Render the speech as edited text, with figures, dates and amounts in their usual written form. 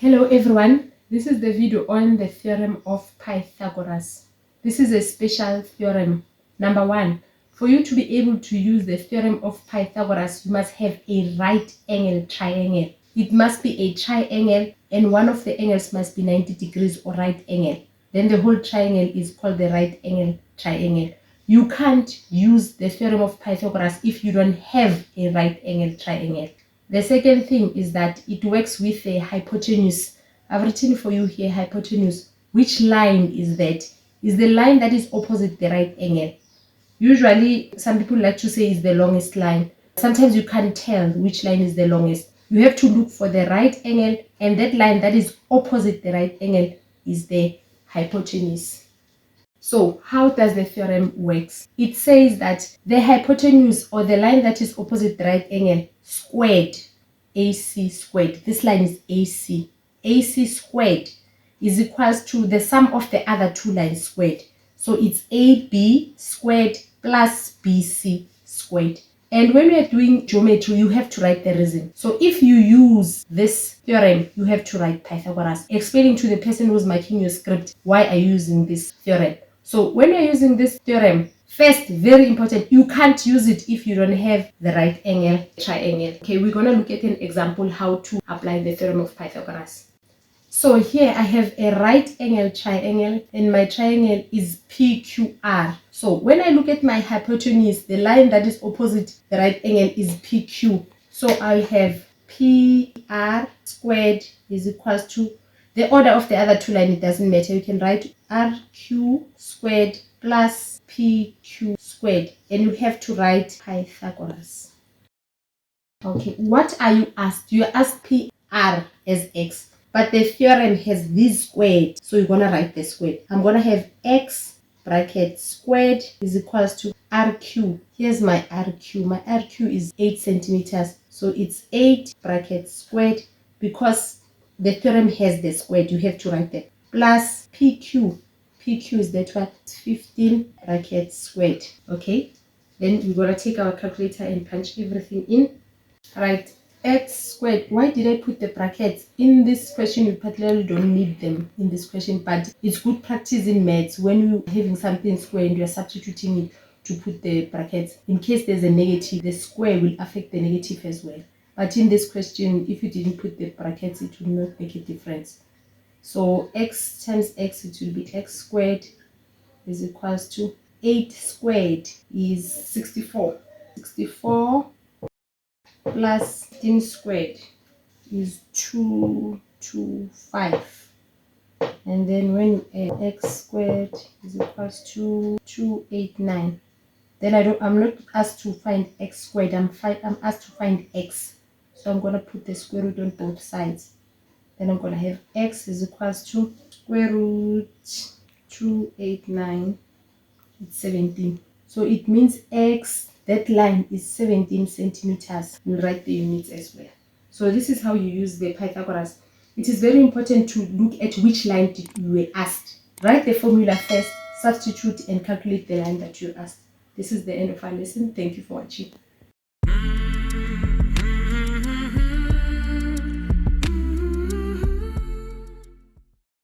Hello everyone, this is the video on the Theorem of Pythagoras. This is a special theorem. Number one, for you to be able to use the Theorem of Pythagoras, you must have a right angle triangle. It must be a triangle and one of the angles must be 90 degrees or right angle. Then the whole triangle is called the right angle triangle. You can't use the Theorem of Pythagoras if you don't have a right angle triangle. The second thing is that it works with the hypotenuse. I've written for you here hypotenuse. Which line is that? Is the line that is opposite the right angle. Usually, some people like to say is the longest line. Sometimes you can't tell which line is the longest. You have to look for the right angle, and that line that is opposite the right angle is the hypotenuse. So how does the theorem works? It says that the hypotenuse or the line that is opposite the right angle squared, AC squared. This line is AC. AC squared is equals to the sum of the other two lines squared. So it's AB squared plus BC squared. And when we are doing geometry, you have to write the reason. So if you use this theorem, you have to write Pythagoras, explaining to the person who's making your script, why are you using this theorem? So when you're using this theorem, first, very important, you can't use it if you don't have the right angle triangle. Okay, we're going to look at an example how to apply the theorem of Pythagoras. So here I have a right angle triangle and my triangle is PQR. So when I look at my hypotenuse, the line that is opposite the right angle is PQ. So I have PR squared is equals to the order of the other two lines. It doesn't matter. You can write RQ squared plus PQ squared. And you have to write Pythagoras. Okay, what are you asked? You are asked PR as X. But the theorem has this squared, so you're going to write the squared. I'm going to have x bracket squared is equals to RQ. Here's my RQ. My RQ is 8 centimeters. So it's 8 bracket squared. Because the theorem has the squared, you have to write that. Plus PQ. PQ is that what? 15 bracket squared. Okay. Then we're going to take our calculator and punch everything in. Right. X squared. Why did I put the brackets in this question? You particularly don't need them in this question, but it's good practice in maths when you're having something square and you're substituting it to put the brackets. In case there's a negative, the square will affect the negative as well. But in this question, if you didn't put the brackets, it will not make a difference. So x times x, it will be x squared is equals to 8 squared is 64. 64 plus 15 squared is 225. And then when you add x squared is equals to 289. Then I'm not asked to find x squared, I'm asked to find x. So I'm going to put the square root on both sides. Then I'm going to have x is equals to square root 289. It's 17. So it means x, that line is 17 centimeters. We'll write the units as well. So this is how you use the Pythagoras. It is very important to look at which line you were asked. Write the formula first, substitute and calculate the line that you asked. This is the end of our lesson. Thank you for watching.